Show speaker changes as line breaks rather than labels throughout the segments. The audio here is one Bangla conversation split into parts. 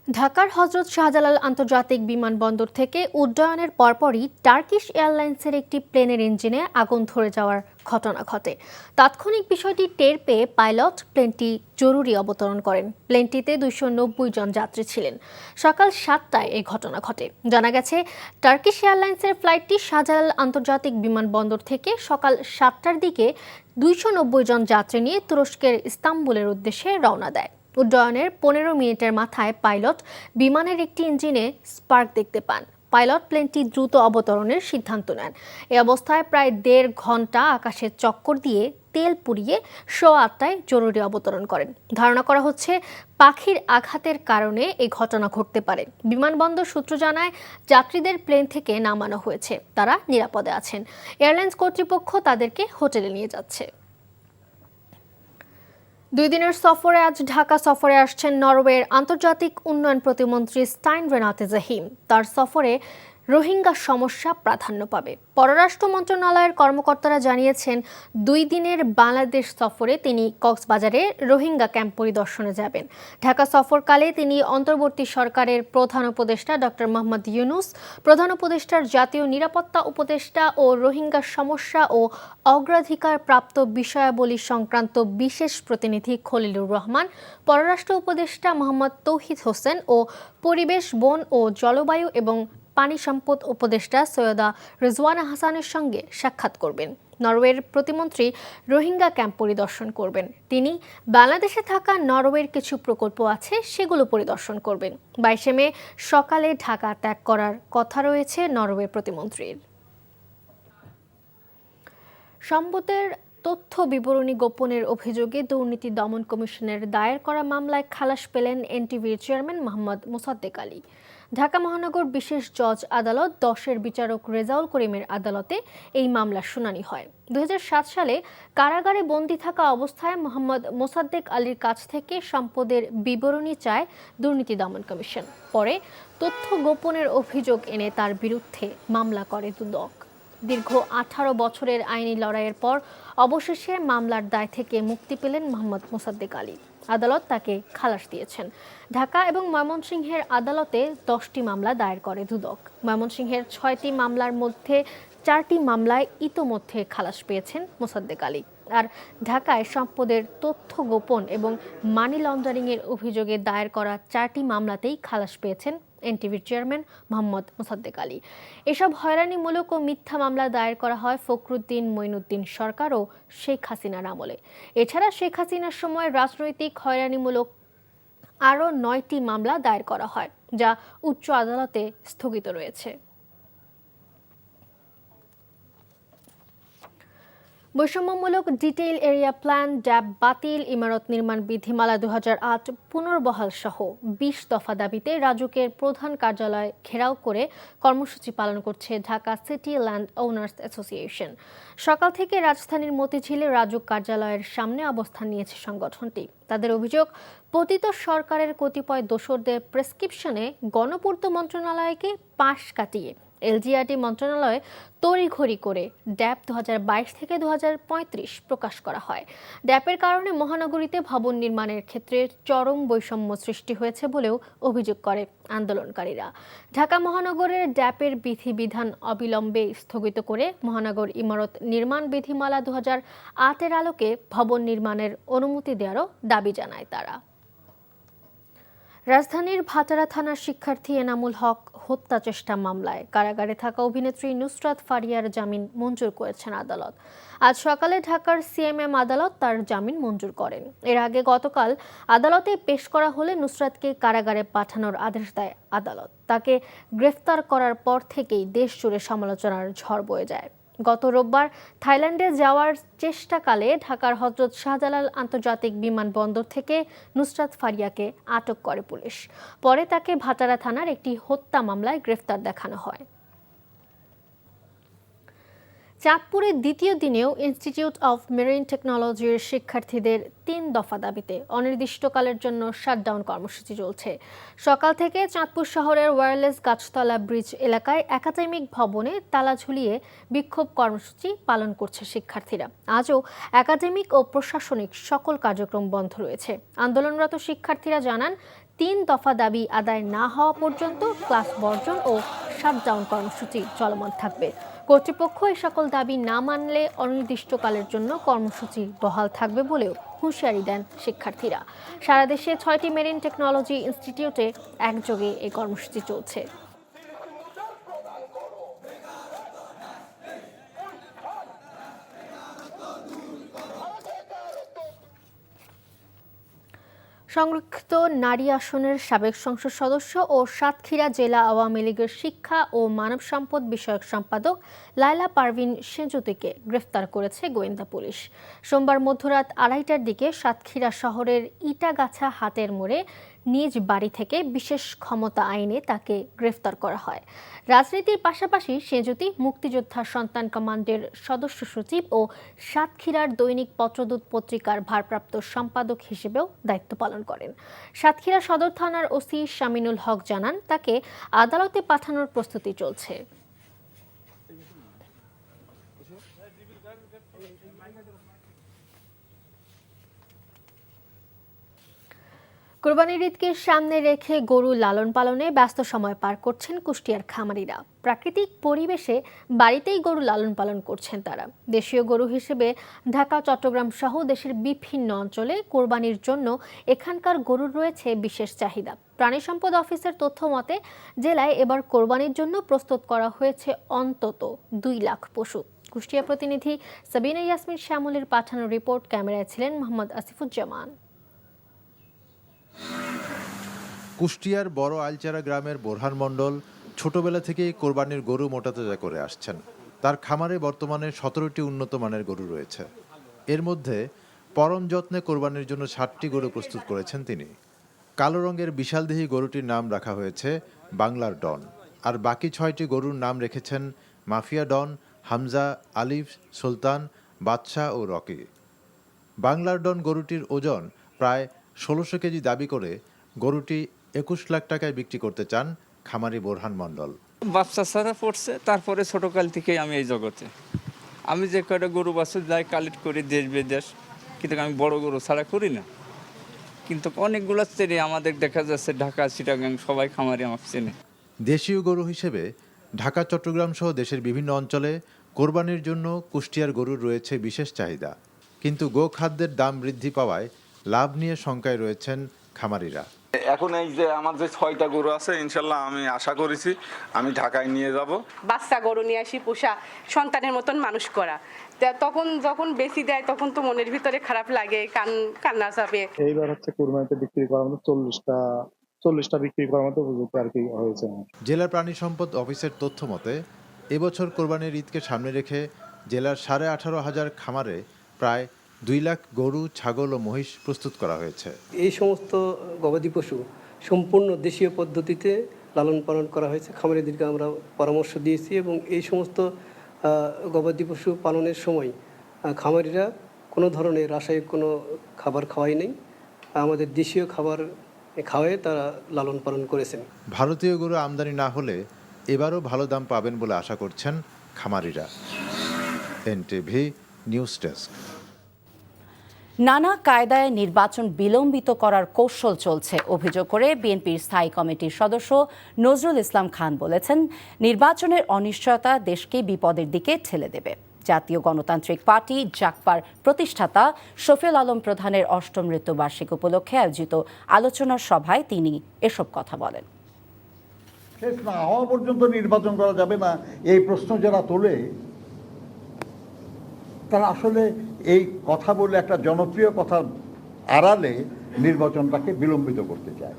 ঢাকার হজরত শাহজালাল আন্তর্জাতিক বিমানবন্দর থেকে উড্ডয়নের পরপরই টার্কিশ এয়ারলাইন্সের একটি প্লেনের ইঞ্জিনে আগুন ধরে যাওয়ার ঘটনা ঘটে। তাৎক্ষণিক বিষয়টি টের পেয়ে পাইলট প্লেনটি জরুরি অবতরণ করেন। প্লেনটিতে 290 জন যাত্রী ছিলেন। সকাল 7টায় এই ঘটনা ঘটে। জানা গেছে, টার্কিশ এয়ারলাইন্সের ফ্লাইটটি শাহজালাল আন্তর্জাতিক বিমানবন্দর থেকে সকাল 7টার দিকে 290 জন যাত্রী নিয়ে তুরস্কের ইস্তাম্বুলের উদ্দেশ্যে রওনা দেয়। উড্ডয়নের 15 মিনিটের মাথায় পাইলট বিমানের একটি ইঞ্জিনে স্পার্ক দেখতে পান। পাইলট প্লেনটি দ্রুত অবতরণের সিদ্ধান্ত নেন। এ অবস্থায় প্রায় 1.5 ঘন্টা আকাশে চক্কর দিয়ে তেল পুড়িয়ে 8:15টায় জরুরি অবতরণ করেন। ধারণা করা হচ্ছে পাখির আঘাতের কারণে এই ঘটনা ঘটতে পারে। বিমানবন্দর সূত্র জানায়, যাত্রীদের প্লেন থেকে নামানো হয়েছে, তারা নিরাপদে আছেন। এয়ারলাইন্স কর্তৃপক্ষ তাদেরকে হোটেলে নিয়ে যাচ্ছে। 2 দিনের সফরে আজ ঢাকা সফরে আসছেন নরওয়ের আন্তর্জাতিক উন্নয়ন প্রতিমন্ত্রী স্টাইন রেনাতে জাহিম। তার সফরে রোহিঙ্গা সমস্যা প্রাধান্য পাবে। পররাষ্ট্র মন্ত্রণালয়ের কর্মকর্তারা জানিয়েছেন, 2 দিনের বাংলাদেশ সফরে তিনি কক্সবাজারে রোহিঙ্গা ক্যাম্প পরিদর্শনে যাবেন। ঢাকা সফরকালে তিনি অন্তর্বর্তী সরকারের প্রধান উপদেষ্টা ডক্টর মোহাম্মদ ইউনূস, প্রধান উপদেষ্টার জাতীয় নিরাপত্তা উপদেষ্টা ও রোহিঙ্গা সমস্যা ও অগ্রাধিকার প্রাপ্ত বিষয়াবলী সংক্রান্ত বিশেষ প্রতিনিধি খলিলুর রহমান, পররাষ্ট্র উপদেষ্টা মোহাম্মদ তৌহিদ হোসেন ও পরিবেশ, বন ও জলবায়ু এবং পানি সম্পদ উপদেষ্টা সৈয়দা রিজওয়ানা হাসানের সঙ্গে সাক্ষাৎ করবেন। নরওয়ের প্রতিমন্ত্রী রোহিঙ্গা ক্যাম্প পরিদর্শন করবেন। তিনি বাংলাদেশে থাকা নরওয়ের কিছু প্রকল্প আছে, সেগুলো পরিদর্শন করবেন। 22 মে সকালে ঢাকা ত্যাগ করার কথা রয়েছে নরওয়ে প্রতিমন্ত্রীর। সম্পদের তথ্য বিবরণী গোপনের অভিযোগে দুর্নীতি দমন কমিশনের দায়ের করা মামলায় খালাস পেলেন এনটিভির চেয়ারম্যান মোহাম্মদ মোসাদ্দেক আলী। ঢাকা মহানগর বিশেষ জজ আদালত 10-এর বিচারক রেজাউল করিমের আদালতে এই মামলার শুনানি হয়। 2007 সালে কারাগারে বন্দী থাকা অবস্থায় মোহাম্মদ মোসাদ্দেক আলীর কাছ থেকে সম্পদের বিবরণী চায় দুর্নীতি দমন কমিশন। পরে তথ্য গোপনের অভিযোগ এনে তার বিরুদ্ধে মামলা করে দুদক। দীর্ঘ 18 বছরের আইনি লড়াইয়ের পর অবশেষে মামলার দায় থেকে মুক্তি পেলেন মোহাম্মদ মোসাদ্দেক আলী। আদালত তাকে খালাস দিয়েছেন। ঢাকা এবং ময়মনসিংহের আদালতে 10টি মামলা দায়ের করে দুদক। ময়মনসিংহের 6টি মামলার মধ্যে 4টি মামলায় ইতোমধ্যে খালাস পেয়েছেন মোসাদ্দেক আলী। আর ঢাকায় সম্পদের তথ্য গোপন এবং মানি লন্ডারিংয়ের অভিযোগে দায়ের করা 4টি মামলাতেই খালাস পেয়েছেন এনটিভির চেয়ারম্যান মোহাম্মদ মোসাদ্দেক আলী। এসব হয়রানিমূলক ও মিথ্যা মামলা দায়ের করা হয় ফখরুদ্দিন মঈনুদ্দিন সরকার ও শেখ হাসিনার আমলে। এছাড়া শেখ হাসিনার সময় রাজনৈতিক হয়রানিমূলক আরও 9টি মামলা দায়ের করা হয়, যা উচ্চ আদালতে স্থগিত রয়েছে। বৈষম্যমূলক ডিটেইল এরিয়া প্ল্যান ড্যাব বাতিল, ইমারত নির্মাণ বিধিমালা 2008 পুনর্বহাল সহ 20 দফা দাবিতে রাজুকের প্রধান কার্যালয় ঘেরাও করে কর্মসূচি পালন করছে Dhaka city land owners association. সকাল থেকে রাজধানীর মতিঝিলে রাজুক কার্যালয়ের সামনে অবস্থান নিয়েছে সংগঠনটি। তাদের অভিযোগ, পতিত সরকারের কতিপয় দোসরদের প্রেসক্রিপশনে গণপূর্ত মন্ত্রণালয়কে পাশ কাটিয়ে এলজিআরটি মন্ত্রণালয়ে তড়িঘড়ি করে ড্যাব 2022 থেকে 2035 প্রকাশ করা হয়। ড্যাপের কারণে মহানগরীতে ভবন নির্মাণের ক্ষেত্রে চরম বৈষম্য সৃষ্টি হয়েছে বলেও অভিযোগ করে আন্দোলনকারীরা। ঢাকা মহানগরের ড্যাপের বিধিবিধান অবিলম্বে স্থগিত করে মহানগর ইমারত নির্মাণ বিধিমালা 2008-এর আলোকে ভবন নির্মাণের অনুমতি দেওয়ারও দাবি জানায় তারা। রাজধানীর ভাটারা থানার শিক্ষার্থী এনামুল হক হত্যা চেষ্টা মামলায় কারাগারে থাকা অভিনেত্রী নুসরাত ফারিয়ার জামিন মঞ্জুর করেছেন আদালত। আজ সকালে ঢাকার সিএমএম আদালত তার জামিন মঞ্জুর করেন। এর আগে গতকাল আদালতে পেশ করা হলে নুসরাতকে কারাগারে পাঠানোর আদেশ দেয় আদালত। তাকে গ্রেফতার করার পর থেকেই দেশ জুড়ে সমালোচনার ঝড় বয়ে যায়। গত রোববার থাইল্যান্ডে যাওয়ার চেষ্টাকালে ঢাকার হজরত শাহজালাল আন্তর্জাতিক বিমানবন্দর থেকে নুসরাত ফারিয়াকে আটক করে পুলিশ। পরে তাকে ভাটারা থানার একটি হত্যা মামলায় গ্রেফতার দেখানো হয়। চাঁদপুরের দ্বিতীয় দিনেও ইনস্টিটিউট অফ মেরিন টেকনোলজির শিক্ষার্থীদের 3 দফা দাবিতে অনির্দিষ্টকালের জন্য শাটডাউন কর্মসূচি চলছে। সকাল থেকে চাঁদপুর শহরের ওয়্যারলেস গাছতলা ব্রিজ এলাকায় একাডেমিক ভবনে তালা ঝুলিয়ে বিক্ষোভ কর্মসূচি পালন করছে শিক্ষার্থীরা। আজও একাডেমিক ও প্রশাসনিক সকল কার্যক্রম বন্ধ রয়েছে। আন্দোলনরত শিক্ষার্থীরা জানান, 3 দফা দাবি আদায় না হওয়া পর্যন্ত ক্লাস বর্জন ও শাটডাউন কর্মসূচি চলমান থাকবে। কর্তৃপক্ষ এই সকল দাবি না মানলে অনির্দিষ্টকালের জন্য কর্মসূচি বহাল থাকবে বলেও হুঁশিয়ারি দেন শিক্ষার্থীরা। সারা দেশে 6টি মেরিন টেকনোলজি ইনস্টিটিউটে একযোগে এই কর্মসূচি চলছে। সংরক্ষিত নারী আসনের সাবেক সংসদ সদস্য ও সাতক্ষীরা জেলা আওয়ামী লীগের শিক্ষা ও মানব সম্পদ বিষয়ক সম্পাদক লায়লা পারভিন সেঁজুতিকে গ্রেফতার করেছে গোয়েন্দা পুলিশ। সোমবার মধ্যরাত 2:30টার দিকে সাতক্ষীরা শহরের ইটাগাছা হাটের মোড়ে নিজ বাড়ি থেকে বিশেষ ক্ষমতা আইনে তাকে গ্রেফতার করা হয়। রাজনীতির পাশাপাশি সেঁজুতি মুক্তিযোদ্ধা সন্তান কমান্ডের সদস্য সচিব ও সাতক্ষীরার দৈনিক পত্রদূত পত্রিকার ভারপ্রাপ্ত সম্পাদক হিসেবেও দায়িত্ব পালন করেন। সাতক্ষীরা সদর থানার ওসি শামিনুল হক জানান, তাকে আদালতে পাঠানোর প্রস্তুতি চলছে। কোরবানির ঈদকে সামনে রেখে গরু লালন পালনে ব্যস্ত সময় পার করছেন কুষ্টিয়ার খামারিরা। প্রাকৃতিক পরিবেশে বাড়িতেই গরু লালন পালন করছেন তারা। দেশীয় গরু হিসেবে ঢাকা, চট্টগ্রাম সহ দেশের বিভিন্ন অঞ্চলে কোরবানির জন্য এখানকার গরুর রয়েছে বিশেষ চাহিদা। প্রাণী সম্পদ অফিসের তথ্য মতে জেলায় এবার কোরবানির জন্য প্রস্তুত করা হয়েছে অন্তত 2 লাখ পশু। কুষ্টিয়া প্রতিনিধি সাবিনা ইয়াসমিন শ্যামলের পাঠানো রিপোর্ট, ক্যামেরায় ছিলেন মোহাম্মদ আসিফুজ্জামান।
কুষ্টিয়ার বড় আইলচারা গ্রামের বোরহান মণ্ডল ছোটবেলা থেকেই কোরবানির গরু মোটাতাজা করে আসছেন। তার খামারে বর্তমানে 17টি উন্নত মানের গরু রয়েছে। এর মধ্যে পরম যত্নে কোরবানির জন্য 60টি গরু প্রস্তুত করেছেন তিনি। কালো রঙের বিশালদেহী গরুটির নাম রাখা হয়েছে বাংলার ডন, আর বাকি 6টি গরুর নাম রেখেছেন মাফিয়া ডন, হামজা, আলিফ, সুলতান, বাদশাহ ও রকি। বাংলার ডন গরুটির ওজন প্রায় 1600 কেজি দাবি করে গরুটি 21 লাখ টাকায় বিক্রি করতে চান খামারি বোরহান মণ্ডল।
বাচ্চা ছাড়া পড়ছে, তারপরে ছোটকাল থেকেই আমি এই জগতে। আমি যে কয়টা গরু বাছুর যাই কালেক্ট করি দেশ বিদেশ, কিন্তু আমি বড় গরু ছাড়া করি না। কিন্তু অনেকগুলো চেনে আমাদের, দেখা যাচ্ছে ঢাকা, চিটাগাং সবাই খামারি আমাকে চেনে।
দেশীয় গরু হিসেবে ঢাকা, চট্টগ্রাম সহ দেশের বিভিন্ন অঞ্চলে কোরবানির জন্য কুষ্টিয়ার গরুর রয়েছে বিশেষ চাহিদা। কিন্তু গোখাদ্যের দাম বৃদ্ধি পাওয়ায় লাভ নিয়ে শঙ্কায় রয়েছেন খামারিরা।
এখন এই যে আমার যে 6টা গরু আছে, ইনশাল্লাহ আমি আশা করেছি আমি ঢাকায় নিয়ে যাব।
বাচ্চা গরু নিয়ে আসি, পোষা সন্তানের মতন মানুষ করা, তখন যখন বেশি দেয় তখন তো মনের ভিতরে খারাপ লাগে, কান্না চাপে।
এইবার হচ্ছে কুরবানিতে বিক্রি করার মতো 40টা বিক্রি করার মতো উপযুক্ত আর কি হয়েছে।
জেলা প্রাণী সম্পদ অফিসের তথ্য মতে এবছর কোরবানির ঈদকে সামনে রেখে জেলার 18,500 খামারে প্রায় 2 লাখ গরু, ছাগল ও মহিষ প্রস্তুত করা হয়েছে।
এই সমস্ত গবাদি পশু সম্পূর্ণ দেশীয় পদ্ধতিতে লালন পালন করা হয়েছে। খামারিদেরকে আমরা পরামর্শ দিয়েছি এবং এই সমস্ত গবাদি পশু পালনের সময় খামারিরা কোনো ধরনের রাসায়নিক কোনো খাবার খাওয়াই নেই, আমাদের দেশীয় খাবার খাওয়ায় তারা লালন পালন করেছেন।
ভারতীয় গরু আমদানি না হলে এবারও ভালো দাম পাবেন বলে আশা করছেন খামারিরা। NTV news desk.
নানা কায়দায় নির্বাচন বিলম্বিত করার কৌশল চলছে অভিযোগ করে বিএনপির স্থায়ী কমিটির সদস্য নজরুল ইসলাম খান বলেছেন, নির্বাচনের অনিশ্চয়তা দেশকে বিপদের দিকে ঠেলে দেবে। জাতীয় গণতান্ত্রিক পার্টি জাগপার প্রতিষ্ঠাতা শফিউল আলম প্রধানের 8ম মৃত্যুবার্ষিকী উপলক্ষে আয়োজিত আলোচনার সভায় তিনি এসব কথা বলেন।
শেষ না হওয়া পর্যন্ত নির্বাচন করা যাবে না, এই প্রশ্ন যারা তোলে তারা আসলে এই কথা বলে একটা জনপ্রিয় কথা আড়ালে নির্বাচনটাকে বিলম্বিত করতে চায়।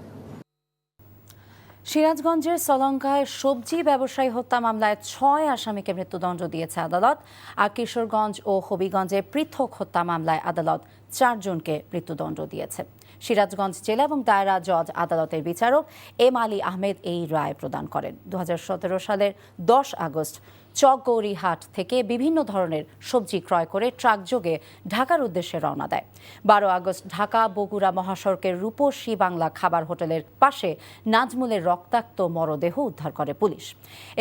সিরাজগঞ্জের সলঙ্গায় সবজি ব্যবসায়ী হত্যা মামলায় 6 আসামিকে মৃত্যুদণ্ড দিয়েছে আদালত। আর কিশোরগঞ্জ ও হবিগঞ্জে পৃথক হত্যা মামলায় আদালত 4 জনকে মৃত্যুদণ্ড দিয়েছে। সিরাজগঞ্জ জেলা এবং দায়রা জজ আদালতের বিচারক এম আলী আহমেদ এই রায় প্রদান করেন। 2017 সালের 10 আগস্ট চকগৌরীহাট থেকে বিভিন্ন ধরনের সবজি ক্রয় করে ট্রাকযোগে ঢাকার উদ্দেশ্যে রওনা দেয়। 12 আগস্ট ঢাকা বগুড়া মহাসড়কের রূপসী বাংলা খাবার হোটেলের পাশে নাজমুলের রক্তাক্ত মরদেহ উদ্ধার করে পুলিশ।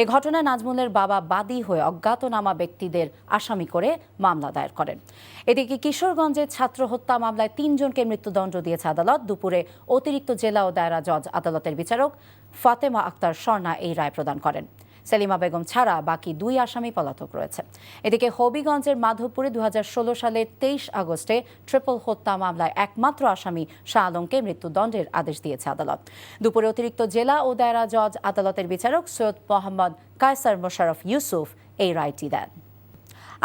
এ ঘটনায় নাজমুলের বাবা বাদী হয়ে অজ্ঞাতনামা ব্যক্তিদের আসামি করে মামলা দায়ের করেন। এদিকে কিশোরগঞ্জে ছাত্র হত্যা মামলায় 3 জনকে মৃত্যুদণ্ড দিয়েছে আদালত। দুপুরে অতিরিক্ত জেলা ও দায়রা জজ আদালতের বিচারক ফাতেমা আক্তার স্বর্ণা এই রায় প্রদান করেন। সেলিমা বেগম ছাড়া বাকি 2 আসামি পলাতক রয়েছে। এদিকে হবিগঞ্জের মাধবপুরে 2016 সালের 23 আগস্টে ট্রিপল হত্যা মামলায় একমাত্র আসামি শাহ আলমকে মৃত্যুদণ্ডের আদেশ দিয়েছে আদালত। দুপুরে অতিরিক্ত জেলা ও দায়রা জজ আদালতের বিচারক সৈয়দ মোহাম্মদ কায়সার মোশাররফ ইউসুফ এই রায়টি দেন।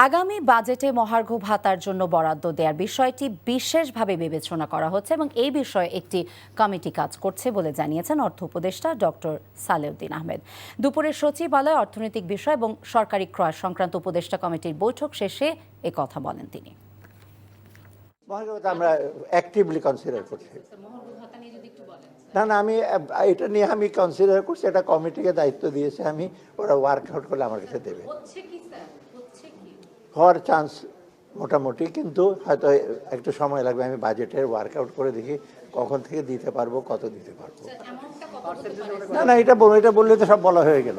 আগামী বাজেটে মহার্ঘ ভাতার জন্য বরাদ্দ দেওয়ার বিষয়টি বিশেষভাবে বিবেচনা করা হচ্ছে এবং এই বিষয়ে একটি কমিটি কাজ করছে বলে জানিয়েছেন অর্থ উপদেষ্টা ডক্টর সালেউদ্দিন আহমেদ। দুপুরে সচিবালয়ে অর্থনৈতিক বিষয় এবং সরকারি ক্রয় সংক্রান্ত উপদেষ্টা কমিটির বৈঠক শেষে কথা বলেন তিনি।
আমরা অ্যাক্টিভলি কনসিডার করছি। না আমি এটা নিয়ে আমি কনসিডার করছি, এটা কমিটিকে দায়িত্ব দিয়েছে, আমি ওরা ওয়ার্কআউট করলে আমার কাছে দেবে। হওয়ার চান্স মোটামুটি, কিন্তু হয়তো একটু সময় লাগবে। আমি বাজেটের ওয়ার্কআউট করে দেখি কখন থেকে দিতে পারবো, কত দিতে পারবো। না এটা বললে তো সব বলা হয়ে গেল।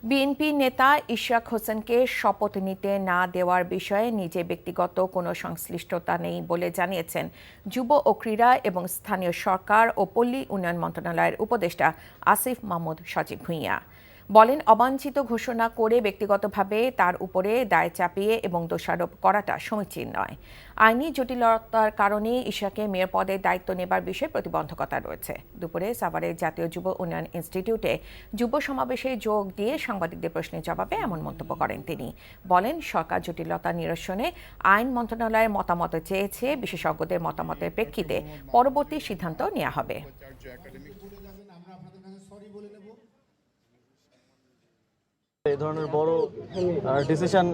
বিএনপি নেতা ইশরাক হোসেনকে শপথ নিতে না দেওয়ার বিষয়ে নিজে ব্যক্তিগত কোনো সংশ্লিষ্টতা নেই বলে জানিয়েছেন যুব ও ক্রীড়া এবং স্থানীয় সরকার ও পল্লী উন্নয়ন মন্ত্রণালয়ের উপদেষ্টা আসিফ মাহমুদ সজীব ভুঁইয়া। বলেন, অবাঞ্ছিত ঘোষণা করে ব্যক্তিগতভাবে তার উপরে দায় চাপিয়ে এবং দোষারোপ করাটা সমীচীন নয়। আইনি জটিলতার কারণে ইশরাকে মেয়র পদে দায়িত্ব নেবার বিষয়ে প্রতিবন্ধকতা রয়েছে। দুপুরে সাভারের জাতীয় যুব উন্নয়ন ইনস্টিটিউটে যুব সমাবেশে যোগ দিয়ে সাংবাদিকদের প্রশ্নের জবাবে এমন মন্তব্য করেন তিনি। বলেন, সরকার জটিলতা নিরসনে আইন মন্ত্রণালয়ের মতামত চেয়েছে, বিশেষজ্ঞদের মতামতের প্রেক্ষিতে পরবর্তী সিদ্ধান্ত নেওয়া হবে।
এই ধরনের বড় ডিসিশন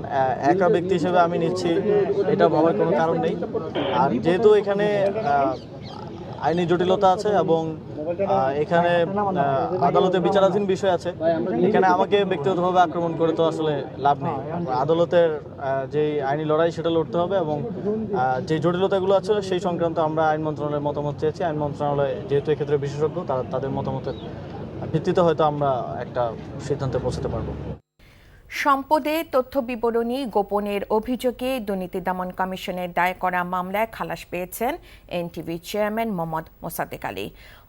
একা ব্যক্তি হিসেবে আমি নিচ্ছি, এটা ভাবার কোনো কারণ নেই। আর যেহেতু এখানে আইনি জটিলতা আছে এবং এখানে আদালতে বিচারাধীন বিষয় আছে, এখানে আমাকে ব্যক্তিগতভাবে আক্রমণ করে তো আসলে লাভ নেই। আদালতের যে আইনি লড়াই সেটা লড়তে হবে এবং যে জটিলতাগুলো আছে সেই সংক্রান্ত আমরা আইন মন্ত্রণালয়ের মতামত চেয়েছি। আইন মন্ত্রণালয় যেহেতু এক্ষেত্রে বিশেষজ্ঞ, তাদের মতামতের ভিত্তিতে হয়তো আমরা একটা সিদ্ধান্তে পৌঁছাতে পারবো।
সম্পদে তথ্য বিবরণী গোপনের অভিযোগে দুর্নীতি দমন কমিশনের দায়ের করা মামলায় খালাস পেয়েছেন এনটিভির চেয়ারম্যান মোহাম্মদ মোসাদ্দেক আলী।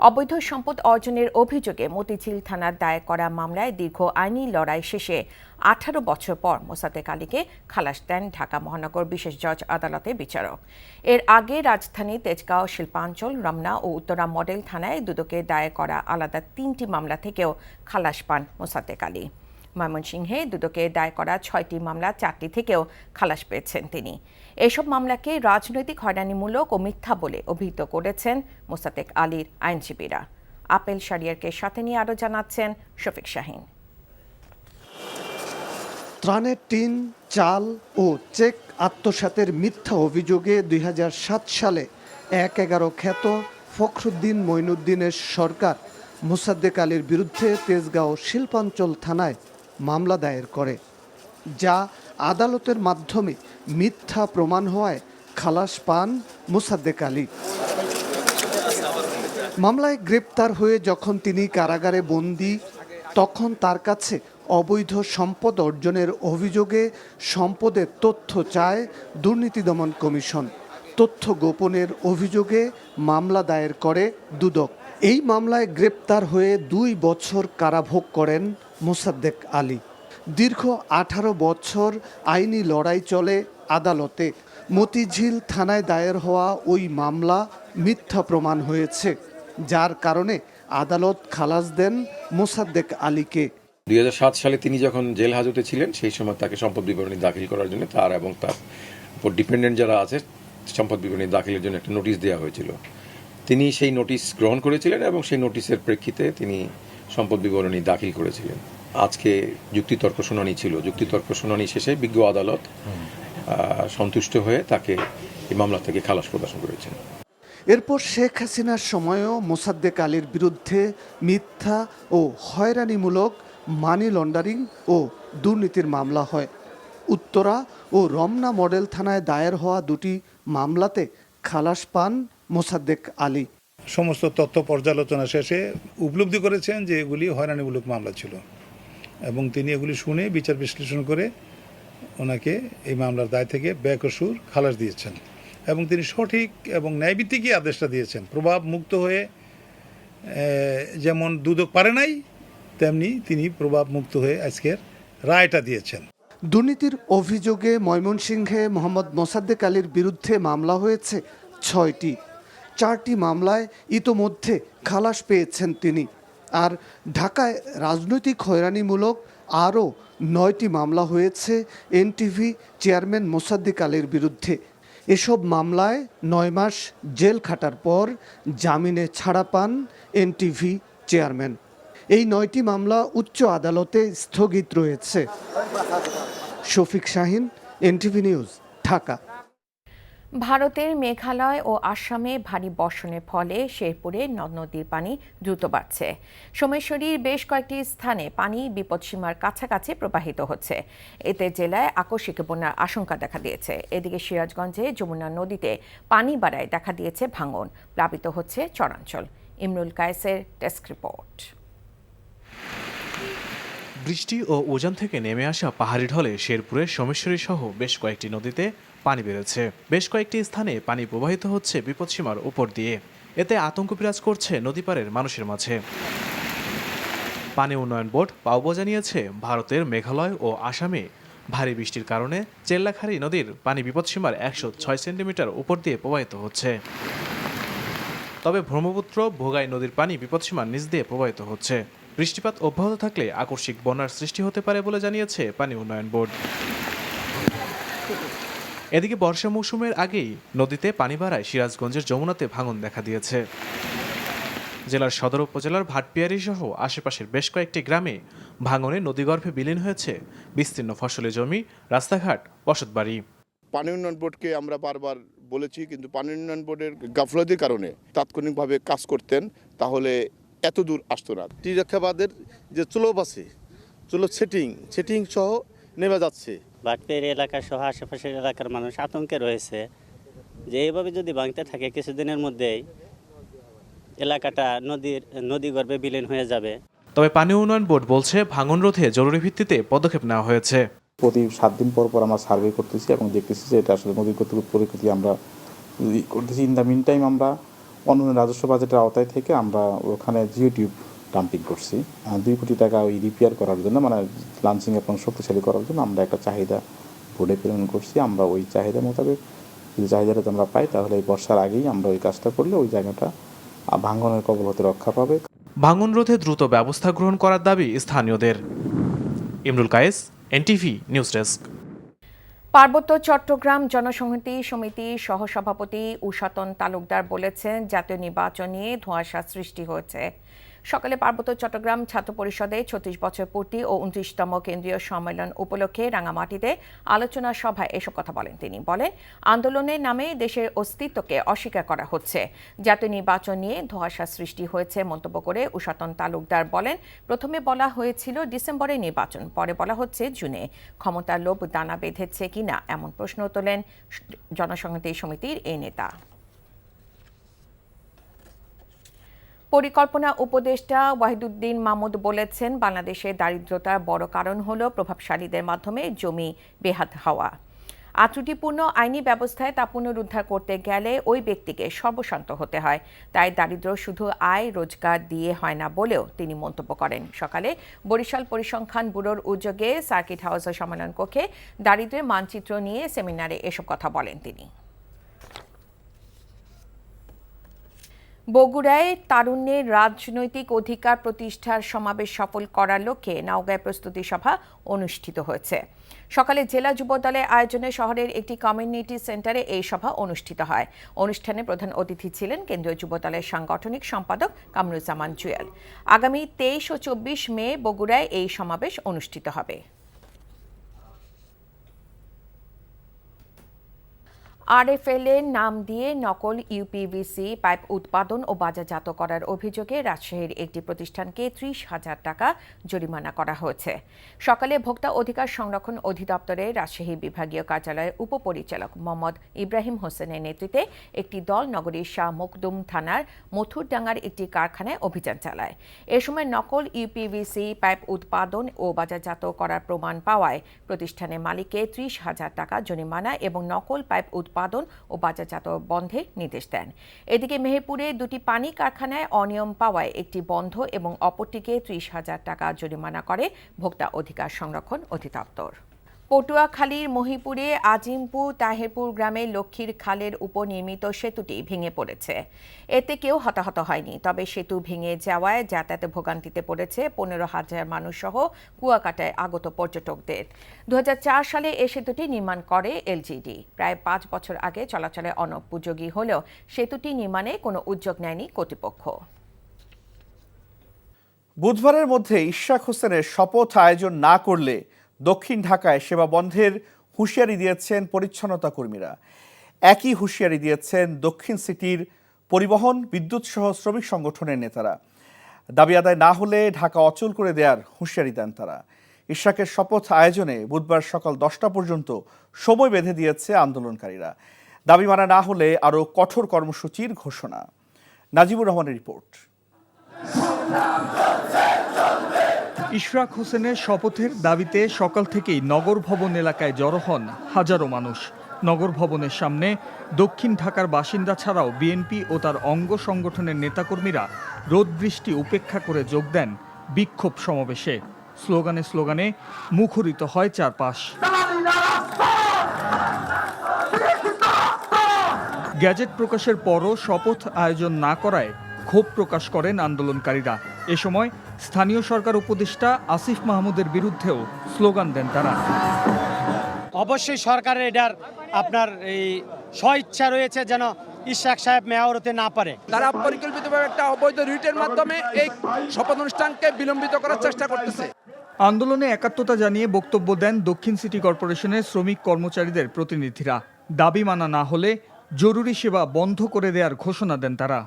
অবৈধ সম্পদ অর্জনের অভিযোগে মতিঝিল থানার দায়ের করা মামলায় দীর্ঘ আইনি লড়াই শেষে 18 বছর পর মোসাদ্দেক আলীকে খালাস দেন ঢাকা মহানগর বিশেষ জজ আদালতের বিচারক। এর আগে রাজধানী তেজগাঁও, শিল্পাঞ্চল, রমনা ও উত্তরা মডেল থানায় দুদকে দায়ের করা আলাদা 3টি মামলা থেকেও খালাস পান মোসাদ্দেক আলী। ময়মনসিংহে দুদকে দায়ের করা 6টি মামলা 4টি থেকেও খালাস পেয়েছেন তিনি। এসব মামলাকে রাজনৈতিক হয়রানিমূলক ও মিথ্যা বলে অভিহিত করেছেন মোসাদ্দেক আলীর আইনজীবীরা। আপেল শারিয়ারকে সাথে নিয়ে আরও জানাচ্ছেন শফিক শাহিন।
ত্রাণের টিন, চাল ও চেক আত্মসাতের মিথ্যা অভিযোগে 2007 সালে 1/11 খ্যাত ফখরুদ্দিন মঈনুদ্দিনের সরকার মোসাদ্দেক আলীর বিরুদ্ধে তেজগাঁও শিল্পাঞ্চল থানায় মামলা দায়ের করে, যা আদালতের মাধ্যমে মিথ্যা প্রমাণ হওয়ায় খালাস পান মোসাদ্দেক আলী। মামলায় গ্রেপ্তার হয়ে যখন তিনি কারাগারে বন্দী, তখন তার কাছে অবৈধ সম্পদ অর্জনের অভিযোগে সম্পদের তথ্য চায় দুর্নীতি দমন কমিশন। তথ্য গোপনের অভিযোগে মামলা দায়ের করে দুদক। এই মামলায় গ্রেপ্তার হয়ে 2 বছর কারাভোগ করেন মোসাদ্দেক আলী। দীর্ঘ 18 বছর আইনি লড়াই চলে আদালতে। মতিঝিল থানায় দায়ের হওয়া ওই মামলা মিথ্যা প্রমাণ হয়েছে, যার কারণে আদালত খালাস দেন মোসাদ্দেক আলীকে।
2007 সালে তিনি যখন জেল হাজতে ছিলেন, সেই সময় তাকে সম্পদ বিবরণী দাখিল করার জন্য তার এবং তার উপর ডিপেন্ডেন্ট যারা আছে সম্পদ বিবরণী দাখিলের জন্য একটা নোটিশ দেওয়া হয়েছিল। তিনি সেই নোটিশ গ্রহণ করেছিলেন এবং সেই নোটিশের প্রেক্ষিতে তিনি সম্পদ বিবরণী দাখিল করেছিলেন। আজকে যুক্তিতর্ক শুনানি ছিল। যুক্তিতর্ক শুনানি শেষে বিজ্ঞ আদালত সন্তুষ্ট হয়ে তাকে এই মামলা থেকে খালাস প্রদান করেছেন।
এরপর শেখ হাসিনার সময়ও মোসাদ্দেক আলীর বিরুদ্ধে মিথ্যা ও হয়রানিমূলক মানি লন্ডারিং ও দুর্নীতির মামলা হয়। উত্তরা ও রমনা মডেল থানায় দায়ের হওয়া দুটি মামলাতে খালাস পান মোসাদ্দেক আলী।
সমস্ত তথ্য পর্যালোচনা শেষে উপলব্ধি করেছেন যে এগুলি হয়রানিমূলক মামলা ছিল এবং তিনি এগুলি শুনে বিচার বিশ্লেষণ করে ওনাকে এই মামলার দায় থেকে বেকসুর খালাস দিয়েছেন এবং তিনি সঠিক এবং ন্যায়ভিত্তিকই আদেশটা দিয়েছেন। প্রভাব মুক্ত হয়ে যেমন দুদক পারে নাই, তেমনি তিনি প্রভাব মুক্ত হয়ে আজকের রায়টা দিয়েছেন।
দুর্নীতির অভিযোগে ময়মনসিংহে মোহাম্মদ মোসাদ্দেক আলীর বিরুদ্ধে মামলা হয়েছে 6টি। 4টি মামলায় ইতোমধ্যে খালাস পেয়েছেন তিনি। আর ঢাকায় রাজনৈতিক হয়রানিমূলক আরও 9টি মামলা হয়েছে এনটিভি চেয়ারম্যান মোসাদ্দেক আলীর বিরুদ্ধে। এসব মামলায় 9 মাস জেল খাটার পর জামিনে ছাড়া পান এনটিভি চেয়ারম্যান। এই 9টি মামলা উচ্চ আদালতে স্থগিত রয়েছে। Shafiq Shahin, NTV news, Dhaka.
ভারতের মেঘালয় ও আসামে ভারী বর্ষণের ফলে শেরপুরে নদ নদীর পানি দ্রুত বাড়ছে। সোমেশ্বরীর বেশ কয়েকটি স্থানে পানি বিপদসীমার কাছাকাছি প্রবাহিত হচ্ছে। এতে জেলায় আকস্মিক বন্যার আশঙ্কা দেখা দিয়েছে। এদিকে সিরাজগঞ্জে যমুনা নদীতে পানি বাড়ায় দেখা দিয়েছে ভাঙন, প্লাবিত হচ্ছে চরাঞ্চল। ইমরুল কায়েসের ডেস্ক রিপোর্ট।
বৃষ্টি ও উজান থেকে নেমে আসা পাহাড়ি ঢলে শেরপুরের সোমেশ্বরী সহ বেশ কয়েকটি নদীতে পানি বেড়েছে। বেশ কয়েকটি স্থানে পানি প্রবাহিত হচ্ছে বিপদসীমার উপর দিয়ে। এতে আতঙ্ক বিরাজ করছে নদীপাড়ের মানুষের মাঝে। পানি উন্নয়ন বোর্ড পাউবো জানিয়েছে, ভারতের মেঘালয় ও আসামে ভারী বৃষ্টির কারণে চেল্লাখাড়ি নদীর পানি বিপদসীমার 106 সেন্টিমিটার উপর দিয়ে প্রবাহিত হচ্ছে। তবে ব্রহ্মপুত্র ভোগাই নদীর পানি বিপদসীমার নিচ দিয়ে প্রবাহিত হচ্ছে। বৃষ্টিপাত অব্যাহত থাকলে আকস্মিক বন্যার সৃষ্টি হতে পারে বলে জানিয়েছে পানি উন্নয়ন বোর্ড। এদিকে বর্ষা মৌসুমের আগেই নদীতে পানি বাড়ায় সিরাজগঞ্জের যমুনাতে ভাঙন দেখা দিয়েছে। জেলার সদর উপজেলার ভাটপিয়ারি সহ আশেপাশের বেশ কয়েকটি গ্রামে ভাঙনে নদীগর্ভে বিলীন হয়েছে বিস্তীর্ণ ফসলি জমি, রাস্তাঘাট, বসতবাড়ি।
পানি উন্নয়ন বোর্ডকে আমরা বারবার বলেছি, কিন্তু পানি উন্নয়ন বোর্ডের গাফলতির কারণে তাৎক্ষণিকভাবে কাজ করতেন, তাহলে এত দূর আসতো না।
টিরক্ষাবাদের যে চুলোপ আছে, চুলোপ সেটিং সহ নেমে যাচ্ছে।
ভাটপিয়ারি এলাকা সহ আশেপাশের এলাকার মানুষ আতঙ্কে রয়েছে যে এইভাবে যদি ভাঙতে থাকে কিছুদিনের মধ্যেই এলাকাটা নদীগর্ভে বিলীন হয়ে যাবে।
তবে পানি উন্নয়ন বোর্ড বলছে, ভাঙন রোধে জরুরি ভিত্তিতে পদক্ষেপ নেওয়া হয়েছে।
প্রতি 7 দিন পর আমরা সার্ভে করতেছি এবং দেখতেছি যে এটা আসলে নদীর পরিস্থিতি আমরা করতেছি। ইন দ্য মিন টাইম আমরা অন্য রাজস্ব বাজেটের আওতায় থেকে আমরা ওখানে জিও টিউব ডাম্পিং করছি 2 কোটি টাকা ওই রিপেয়ার করার জন্য, মানে লাঞ্চিং এবং শক্তিশালী করার জন্য আমরা একটা চাহিদা বোর্ডে প্রেরণ করছি। আমরা ওই চাহিদা মোতাবেক যদি চাহিদাটা আমরা পাই, তাহলে এই বর্ষার আগেই আমরা ওই কাজটা করলে ওই জায়গাটা ভাঙনের কবল হতে রক্ষা পাবে।
ভাঙন রোধে দ্রুত ব্যবস্থা গ্রহণ করার দাবি স্থানীয়দের। Imrul Kayes, NTV news desk.
Parbatya Chattogram Janasamhati সমিতির সহসভাপতি উষাতন তালুকদার বলেছেন, জাতীয় নির্বাচন নিয়ে ধোঁয়াশা সৃষ্টি হয়েছে। সকালে পার্বত্য চট্টগ্রাম ছাত্র পরিষদে 36 বছর পূর্তি ও 29তম কেন্দ্রীয় সম্মেলন উপলক্ষে রাঙামাটিতে আলোচনা সভায় এসব কথা বলেন তিনি। বলেন, আন্দোলনের নামে দেশের অস্তিত্বকে অস্বীকার করা হচ্ছে। জাতীয় নির্বাচন নিয়ে ধোঁয়াশা সৃষ্টি হয়েছে মন্তব্য করে উষাতন তালুকদার বলেন, প্রথমে বলা হয়েছিল ডিসেম্বরে নির্বাচন, পরে বলা হচ্ছে জুনে। ক্ষমতার লোভ দানা বেঁধেছে কিনা এমন প্রশ্ন তোলেন জনসংহতি সমিতির এই নেতা। পরিকল্পনা উপদেষ্টা ওয়াহিদুদ্দিন মাহমুদ বলেছেন, বাংলাদেশে দারিদ্রতার বড় কারণ হল প্রভাবশালীদের মাধ্যমে জমি বেহাত হওয়া। আত্রুটিপূর্ণ আইনি ব্যবস্থায় তা পুনরুদ্ধার করতে গেলে ওই ব্যক্তিকে সর্বশান্ত হতে হয়। তাই দারিদ্র শুধু আয় রোজগার দিয়ে হয় না বলেও তিনি মন্তব্য করেন। সকালে বরিশাল পরিসংখ্যান ব্যুরোর উদ্যোগে সার্কিট হাউসের সম্মেলন কক্ষে দারিদ্র্যের মানচিত্র নিয়ে সেমিনারে এসব কথা বলেন তিনি। বগুড়ায় তারুণ্যের রাজনৈতিক অধিকার প্রতিষ্ঠার সমাবেশ সফল করার লক্ষ্যে নওগাঁয় প্রস্তুতি সভা অনুষ্ঠিত হয়েছে। সকালে জেলা যুব দলের আয়োজনে শহরের একটি কমিউনিটি সেন্টারে এই সভা অনুষ্ঠিত হয়। অনুষ্ঠানে প্রধান অতিথি ছিলেন কেন্দ্রীয় যুব দলের সাংগঠনিক সম্পাদক কামরুজ্জামান জুয়েল। আগামী 23 ও 24 মে বগুড়ায় এই সমাবেশ অনুষ্ঠিত হবে। আরএফএল এর নাম দিয়ে নকল ইউপিভিসি পাইপ উৎপাদন ও বাজারজাত করার অভিযোগে রাজশাহীর একটি প্রতিষ্ঠানকে ৩০,০০০ টাকা জরিমানা করা হয়েছে। সকালে ভোক্তা অধিকার সংরক্ষণ অধিদপ্তরের রাজশাহী বিভাগীয় কার্যালয়ের উপপরিচালক মোহাম্মদ ইব্রাহিম হোসেনের নেতৃত্বে একটি দল নগরীর শাহ মখদুম থানার মথুরডাঙ্গার একটি কারখানায় অভিযান চালায়। এ সময় নকল ইউপিভিসি পাইপ উৎপাদন ও বাজারজাত করার প্রমাণ পাওয়ায় প্রতিষ্ঠানের মালিককে ৩০,০০০ টাকা জরিমানা এবং নকল পাইপ উৎপাদন ও বাজারজাত বন্ধের নির্দেশ দেন। এদিকে মেহেরপুরে দুটি পানি কারখানায় অনিয়ম পাওয়ায় একটি বন্ধ এবং অপরটিকে ৩০,০০০ টাকা জরিমানা করে ভোক্তা অধিকার সংরক্ষণ অধিদপ্তর। পটুয়াখালীর মহিপুরে আজিমপুর তাহেরপুর গ্রামে লক্ষ্মীর খালের উপর নির্মিত সেতুটি ভেঙে পড়েছে। এতে কেউ হতাহত হয়নি, তবে সেতু ভেঙে যাওয়ায় যাতায়াতে ভোগান্তিতে পড়েছে ১৫,০০০ মানুষ সহ কুয়াকাটায় আগত পর্যটকদের। ২০০৪ সালে এ সেতুটি নির্মাণ করে এলজিডি। প্রায় ৫ বছর আগে চলাচলে অনুপযোগী হলেও সেতুটি নির্মাণে কোনো উদ্যোগ নেয়নি কর্তৃপক্ষ।
বুধবারের মধ্যে ইশরাক হোসেনের শপথ আয়োজন না করলে দক্ষিণ ঢাকায় সেবা বন্ধের হুঁশিয়ারি দিয়েছেন পরিচ্ছন্নতা কর্মীরা। একই হুঁশিয়ারি দিয়েছেন দক্ষিণ সিটির পরিবহন, বিদ্যুৎ সহ শ্রমিক সংগঠনের নেতারা। দাবি আদায় না হলে ঢাকা অচল করে দেওয়ার হুঁশিয়ারি দেন তারা। ইশরাকের শপথ আয়োজনে বুধবার সকাল 10টা পর্যন্ত সময় বেঁধে দিয়েছে আন্দোলনকারীরা। দাবি মানা না হলে আরও কঠোর কর্মসূচির ঘোষণা। নাজিবুর রহমানের রিপোর্ট।
ইশরাক হোসেনের শপথের দাবিতে সকাল থেকেই নগর ভবন এলাকায় জড়ো হন হাজারো মানুষ। নগর ভবনের সামনে দক্ষিণ ঢাকার বাসিন্দা ছাড়াও বিএনপি ও তার অঙ্গ সংগঠনের নেতাকর্মীরা রোদ বৃষ্টি উপেক্ষা করে যোগ দেন বিক্ষোভ সমাবেশে। স্লোগানে স্লোগানে মুখরিত হয় চারপাশ। গ্যাজেট প্রকাশের পরও শপথ আয়োজন না করায় ক্ষোভ প্রকাশ করেন আন্দোলনকারীরা। এ সময় স্থানীয় সরকার উপদেষ্টা আসিফ মাহমুদের বিরুদ্ধেও স্লোগান দেন তারা।
অবশ্যই সরকারের এটার আপনার এই স্বইচ্ছা রয়েছে যেন ইশরাক সাহেব মেয়র হতে না পারে।
তারা পরিকল্পিতভাবে একটা অবৈধ রিটের মাধ্যমে এই শপথ অনুষ্ঠানকে বিলম্বিত করার চেষ্টা করতেছে।
আন্দোলনে একাত্মতা জানিয়ে বক্তব্য দেন দক্ষিণ সিটি কর্পোরেশনের শ্রমিক কর্মচারীদের প্রতিনিধিরা। দাবি মানা না হলে জরুরি সেবা বন্ধ করে দেওয়ার ঘোষণা দেন তারা।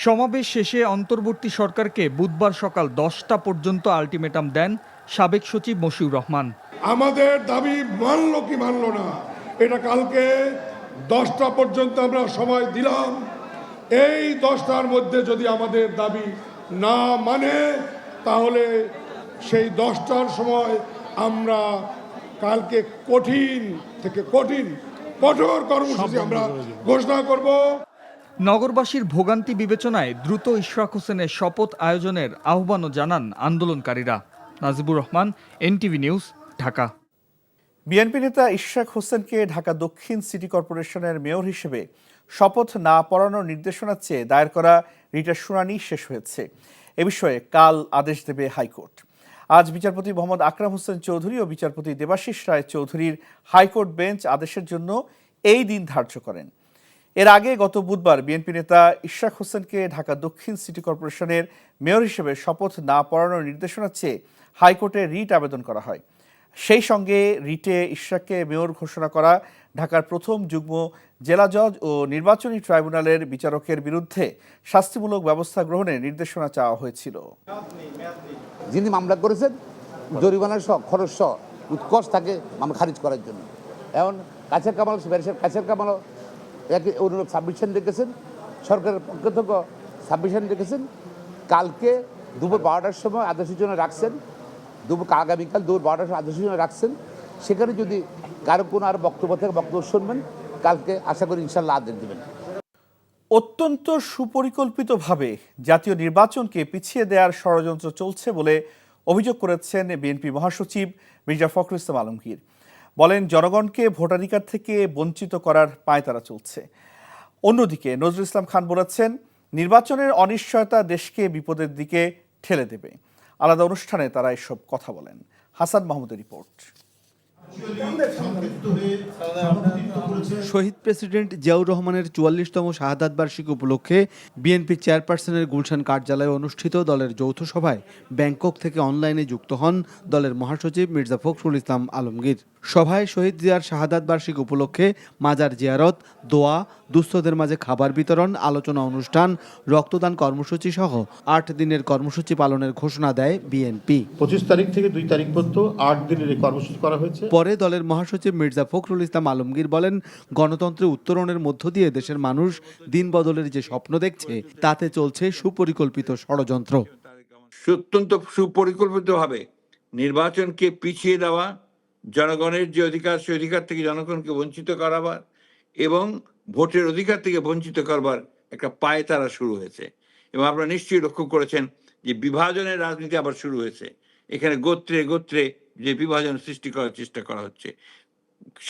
সমাবেশ শেষে অন্তর্বর্তী সরকারকে বুধবার সকাল 10টা পর্যন্ত আলটিমেটাম দেন সাবেক সচিব মশিউর রহমান।
আমাদের দাবি মানলো কি মানলো না, এটা কালকে 10টা পর্যন্ত আমরা সময় দিলাম। এই 10টার মধ্যে যদি আমাদের দাবি না মানে তাহলে সেই 10টার সময় আমরা কালকে কঠিন থেকে কঠোর কর্মসূচি আমরা ঘোষণা করব।
নগরবাসীর ভোগান্তি বিবেচনায় দ্রুত ইশরাক হোসেনের শপথ আয়োজনের আহ্বানও জানান আন্দোলনকারীরা। Najibur Rahman, NTV news, Dhaka.
BNP নেতা ইশরাক হোসেনকে ঢাকা দক্ষিণ সিটি কর্পোরেশনের মেয়র হিসেবে শপথ না পড়ানোর নির্দেশনা চেয়ে দায়ের করা রিটের শুনানি শেষ হয়েছে। এ বিষয়ে কাল আদেশ দেবে হাইকোর্ট। আজ বিচারপতি মোহাম্মদ আকরাম হোসেন চৌধুরী ও বিচারপতি দেবাশিস রায় চৌধুরীর হাইকোর্ট বেঞ্চ আদেশের জন্য এই দিন ধার্য করেন। এর আগে গত বুধবার বিএনপি নেতা ইশরাক হোসেনকে ঢাকা দক্ষিণ সিটি কর্পোরেশনের মেয়র হিসেবে শপথ না পড়ানোর নির্দেশনা চেয়ে হাইকোর্টে রিট আবেদন করা হয়। সেই সঙ্গে রিটে ইশরাককে মেয়র ঘোষণা করা ঢাকার প্রথম যুগ্ম জেলা জজ ও নির্বাচনী ট্রাইব্যুনালের বিচারকের বিরুদ্ধে শাস্তিমূলক ব্যবস্থা গ্রহণের নির্দেশনা চাওয়া হয়েছিল।
যিনি মামলা করেছেন জরিমানার খরচ সহ উৎকর্ষ থাকে মামলা খারিজ করার জন্য। এখন কাছের কামাল কাছের কামালও একই অনুরূপ সাবমিশন রেখেছেন, সরকারের পক্ষ থেকে সাবমিশন রেখেছেন। কালকে দুপুর 12টার সময় আদেশের জন্য রাখছেন, আগামীকাল দুপুর 12টার সময় আদেশের জন্য রাখছেন। সেখানে যদি কারো কোনো আর বক্তব্য থেকে বক্তব্য শুনবেন, কালকে আশা করি ইনশাল্লাহ আদেশ দেবেন।
অত্যন্ত সুপরিকল্পিতভাবে জাতীয় নির্বাচনকে পিছিয়ে দেওয়ার ষড়যন্ত্র চলছে বলে অভিযোগ করেছেন বিএনপি মহাসচিব মির্জা ফখরুল ইসলাম আলমগীর। বলেন, জনগণকে ভোটাধিকার থেকে বঞ্চিত করার পায়তারা চলছে। অন্যদিকে নজরুল ইসলাম খান বলেছেন, নির্বাচনের অনিশ্চয়তা দেশকে বিপদের দিকে ঠেলে দেবে। আলাদা অনুষ্ঠানে তারা এসব কথা বলেন। হাসান মাহমুদের রিপোর্ট।
শহীদ প্রেসিডেন্ট জিয়াউর রহমানের ৪৪তম শাহাদাত বার্ষিকী উপলক্ষে বিএনপি চেয়ারপারসনের গুলশান কার্যালয়ে অনুষ্ঠিত দলের যৌথ সভায় ব্যাংকক থেকে অনলাইনে যুক্ত হন দলের মহাসচিব মির্জা ফখরুল ইসলাম আলমগীর। সভায় শহীদ জিয়ার শাহাদাত বার্ষিকী উপলক্ষে মাজার জিয়ারত, দোয়া, দুস্থদের মাঝে খাবার বিতরণ, আলোচনা অনুষ্ঠান, রক্তদান কর্মসূচি সহ ৮ দিনের কর্মসূচি পালনের ঘোষণা দেয় বিএনপি।
২৫ তারিখ থেকে ২ তারিখ পর্যন্ত ৮ দিনের এই কর্মসূচি করা হয়েছে।
পরে দলের মহাসচিব মির্জা ফখরুল ইসলাম আলমগীর বলেন, গণতন্ত্রের উত্তরণের মধ্য দিয়ে দেশের মানুষ দিন বদলের যে স্বপ্ন দেখছে তাতে চলছে সুপরিকল্পিত ষড়যন্ত্র।
অত্যন্ত সুপরিকল্পিতভাবে নির্বাচনকে পিছিয়ে দেওয়া, জনগণের যে অধিকার সেই অধিকার থেকে জনগণকে বঞ্চিত করাবার এবং ভোটের অধিকার থেকে বঞ্চিত করবার একটা পায়তারা শুরু হয়েছে। এবং আপনারা নিশ্চয়ই লক্ষ্য করেছেন যে বিভাজনের রাজনীতি আবার শুরু হয়েছে। এখানে গোত্রে গোত্রে যে বিভাজন সৃষ্টি করার চেষ্টা করা হচ্ছে,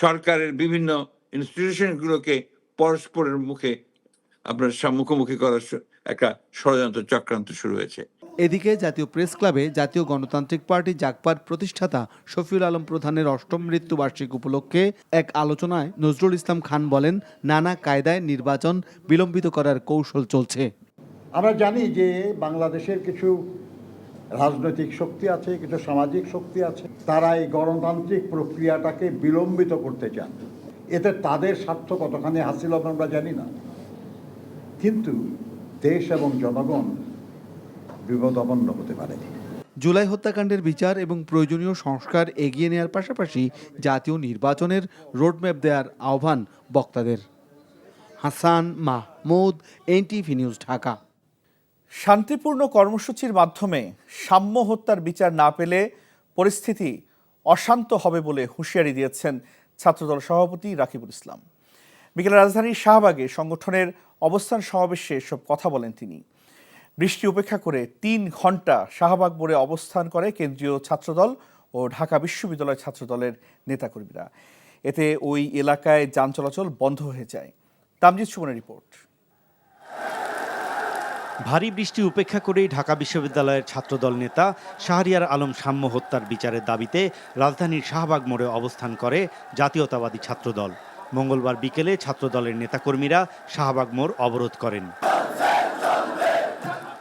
সরকারের বিভিন্ন ইনস্টিটিউশনগুলোকে পরস্পরের মুখে আপনার মুখোমুখি করার একটা ষড়যন্ত্র চক্রান্ত শুরু হয়েছে।
এদিকে জাতীয় প্রেস ক্লাবে জাতীয় গণতান্ত্রিক পার্টি জাগপার প্রতিষ্ঠাতা শফিউল আলম প্রধানের ৮ম মৃত্যুবার্ষিকী উপলক্ষে এক আলোচনায় নজরুল ইসলাম খান বলেন, নানা কায়দায় নির্বাচন বিলম্বিত করার কৌশল চলছে।
আমরা জানি যে বাংলাদেশের কিছু রাজনৈতিক শক্তি আছে, কিছু সামাজিক শক্তি আছে, তারা এই গণতান্ত্রিক প্রক্রিয়াটাকে বিলম্বিত করতে চান। এতে তাদের স্বার্থ কতখানি হাসিল হবে আমরা জানি না, কিন্তু দেশ এবং জনগণ বিপদাপন্ন হতে পারে।
জুলাই হত্যাকাণ্ডের বিচার এবং প্রয়োজনীয় সংস্কার এগিয়ে নেওয়ার পাশাপাশি জাতীয় নির্বাচনের রোডম্যাপ দেওয়ার আহ্বান বক্তাদের। Hasan Mahmud, NTV news, Dhaka.
শান্তিপূর্ণ কর্মসূচির মাধ্যমে সাম্য হত্যার বিচার না পেলে পরিস্থিতি অশান্ত হবে বলে হুঁশিয়ারি দিয়েছেন ছাত্রদল সভাপতি রাকিবুল ইসলাম। বিকেলে রাজধানীর শাহবাগে সংগঠনের অবস্থান সমাবেশে এসব কথা বলেন তিনি। বৃষ্টি উপেক্ষা করে ৩ ঘন্টা শাহবাগ মোড়ে অবস্থান করে কেন্দ্রীয় ছাত্রদল ও ঢাকা বিশ্ববিদ্যালয় ছাত্রদলের নেতাকর্মীরা। এতে ওই এলাকায় যান চলাচল বন্ধ হয়ে যায়। তামজিদ সুমনের রিপোর্ট।
ভারী বৃষ্টি উপেক্ষা করেই ঢাকা বিশ্ববিদ্যালয়ের ছাত্রদল নেতা শাহরিয়ার আলম সাম্য হত্যার বিচারের দাবিতে রাজধানীর শাহবাগ মোড়ে অবস্থান করে জাতীয়তাবাদী ছাত্রদল। মঙ্গলবার বিকেলে ছাত্রদলের নেতাকর্মীরা শাহবাগ মোড় অবরোধ করেন।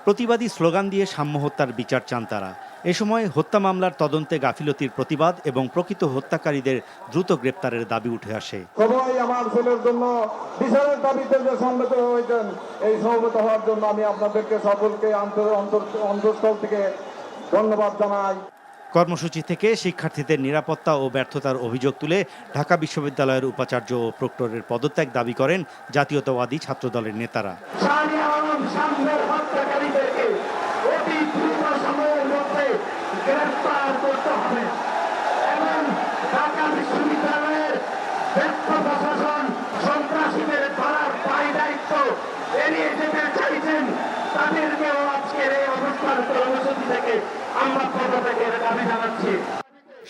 প্রতিবাদী স্লোগান দিয়ে সাম্য হত্যার বিচার চান তারা। এ সময় হত্যা মামলার তদন্তে গাফিলতির প্রতিবাদ এবং প্রকৃত হত্যাকারীদের দ্রুত গ্রেপ্তারের দাবি উঠে আসে।
সবাই আমার ছেলের জন্য বিচারের দাবিতে যে সমবেত হয়েছেন, এই সমবেত হওয়ার জন্য আমি আপনাদেরকে সকলকে অন্তঃস্থল থেকে ধন্যবাদ জানাই।
কর্মসূচি থেকে শিক্ষার্থীদের নিরাপত্তা ও ব্যর্থতার অভিযোগ তুলে ঢাকা বিশ্ববিদ্যালয়ের উপাচার্য ও প্রক্টরের পদত্যাগ দাবি করেন জাতীয়তাবাদী ছাত্রদলের নেতারা।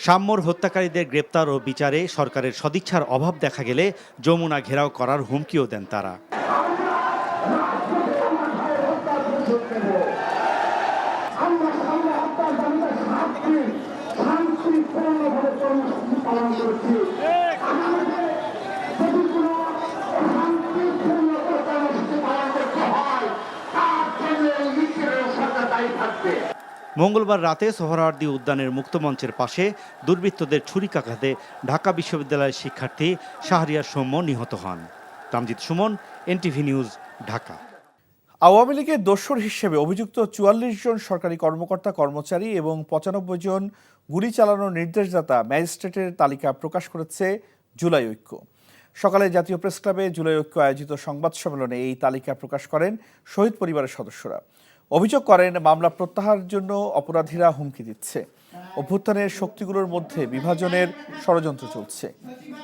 সাম্যর হত্যাকারীদের গ্রেপ্তার ও বিচারে সরকারের সদিচ্ছার অভাব দেখা গেলে যমুনা ঘেরাও করার হুমকিও দেন তারা। মঙ্গলবার রাতে সোহরাওয়ার্দী উদ্যানের মুক্তমঞ্চের পাশে দুর্বৃত্তদের ছুরিকাঘাতে ঢাকা বিশ্ববিদ্যালয়ের শিক্ষার্থী শাহরিয়ার সৌম্য নিহত হন। Tamjid Sumon, NTV news, Dhaka.
আওয়ামী লীগের দোসর হিসেবে অভিযুক্ত ৪৪ জন সরকারি কর্মকর্তা কর্মচারী এবং ৯৫ জন গুলি চালানোর নির্দেশদাতা ম্যাজিস্ট্রেটের তালিকা প্রকাশ করেছে জুলাই ঐক্য। সকালে জাতীয় প্রেস ক্লাবে জুলাই ঐক্য আয়োজিত সংবাদ সম্মেলনে এই তালিকা প্রকাশ করেন শহীদ পরিবারের সদস্যরা। অভিযোগ করেন, মামলা প্রত্যাহারের জন্য অপরাধীরা হুমকি দিচ্ছে। অভ্যুত্থানের শক্তিগুলোর মধ্যে বিভাজনের ষড়যন্ত্র চলছে।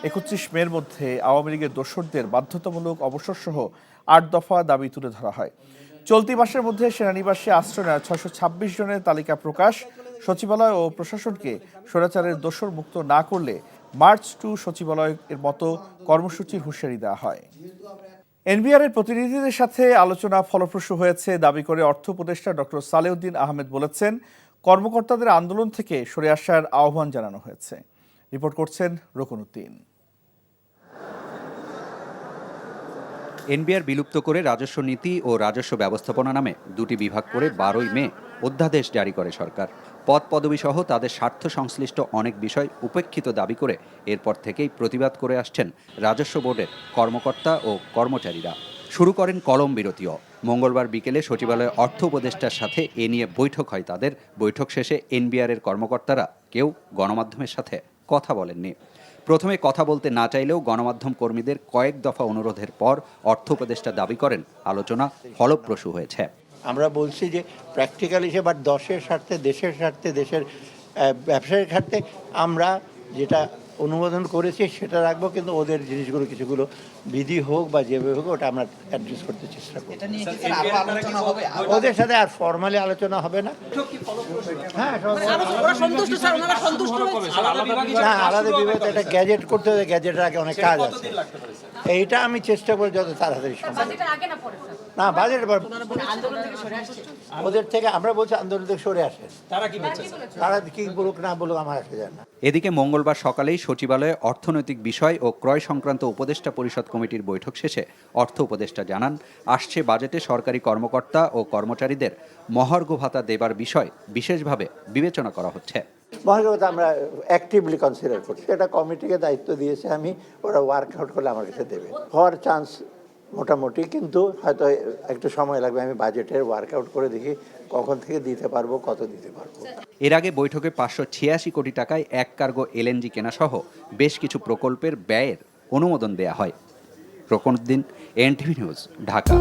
৩১ মের মধ্যে আওয়ামী লীগের দোসরদের বাধ্যতামূলক অবসরসহ ৮ দফা দাবি তুলে ধরা হয়। চলতি মাসের মধ্যে সেনানিবাসে আশ্রয় নেওয়া ৬২৬ জনের তালিকা প্রকাশ। সচিবালয় ও প্রশাসনকে স্বৈরাচারের দোসর মুক্ত না করলে মার্চ টু সচিবালয়ের মতো কর্মসূচির হুঁশিয়ারি দেওয়া হয়। এনবিআরের প্রতিনিধিদের সাথে আলোচনা ফলপ্রসূ হয়েছে দাবি করে অর্থ উপদেষ্টা ডক্টর সালেউদ্দিন আহমেদ বলেছেন, কর্মকর্তাদের আন্দোলন থেকে সরে আসার আহ্বান জানানো হয়েছে। রিপোর্ট করছেন রকুনউদ্দিন।
এনবিআর বিলুপ্ত করে রাজস্ব নীতি ও রাজস্ব ব্যবস্থাপনা নামে দুটি বিভাগ করে 12ই মে অধ্যাদেশ জারি করে সরকার। পদ পদবি সহ তাদের স্বার্থ সংশ্লিষ্ট অনেক বিষয় উপেক্ষিত দাবি করে এরপর থেকেই প্রতিবাদ করে আসছেন রাজস্ব বোর্ডের কর্মকর্তা ও কর্মচারীরা। শুরু করেন কলম বিরতিও। মঙ্গলবার বিকেলে সচিবালয়ে অর্থ উপদেষ্টার সাথে এ নিয়ে বৈঠক হয় তাদের। বৈঠক শেষে এনবিআরের কর্মকর্তারা কেউ গণমাধ্যমের সাথে কথা বলেননি। প্রথমে কথা বলতে না চাইলেও গণমাধ্যম কর্মীদের কয়েক দফা অনুরোধের পর অর্থ উপদেষ্টা দাবি করেন আলোচনা ফলপ্রসূ হয়েছে।
আমরা বলছি যে প্র্যাকটিক্যাল হিসেবে বা দেশের স্বার্থে দেশের ব্যবসায়ের স্বার্থে আমরা যেটা অনুমোদন করেছি সেটা রাখবো, কিন্তু ওদের জিনিসগুলো কিছুগুলো বিধি হোক বা যেভাবে হোক ওটা আমরা অ্যাড্রেস করতে চেষ্টা করব। ওদের সাথে আর ফর্মালি আলোচনা হবে না। হ্যাঁ, আলাদা বিভাগ একটা গ্যাজেট করতে হবে, গ্যাজেটের আগে অনেক কাজ আছে। এইটা আমি চেষ্টা করি যত তাড়াতাড়ি সম্ভব। না, বাজেট ওদের থেকে আমরা বলছি আন্দোলন থেকে সরে আসে। তারা কি বলুক না বলুক আমার আসে যায় না।
এদিকে মঙ্গলবার সকালেই সচিবালয়ে অর্থনৈতিক বিষয় ও ক্রয় সংক্রান্ত উপদেষ্টা পরিষদ কমিটির বৈঠক শেষে অর্থ উপদেষ্টা জানান, আসছে বাজেটে সরকারি কর্মকর্তা ও কর্মচারীদের মহার্ঘ ভাতা দেবার বিষয় বিশেষভাবে বিবেচনা করা হচ্ছে।
মহার্ঘ ভাতা আমরা অ্যাক্টিভলি কনসিডার করছি। এটা কমিটিকে দায়িত্ব দিয়েছে আমি, ওরা ওয়ার্কআউট করলে আমার কাছে দেবে। হওয়ার চান্স মোটামুটি, কিন্তু হয়তো একটু সময় লাগবে। আমি বাজেটের ওয়ার্কআউট করে দেখি কখন থেকে দিতে পারবো, কত দিতে পারবো।
এর আগে বৈঠকে 586 কোটি টাকায় এক কার্গো এলএনজি কেনাসহ বেশ কিছু প্রকল্পের ব্যয়ের অনুমোদন দেয়া হয়। রকুনউদ্দিন, এনটিভি নিউজ, ঢাকা।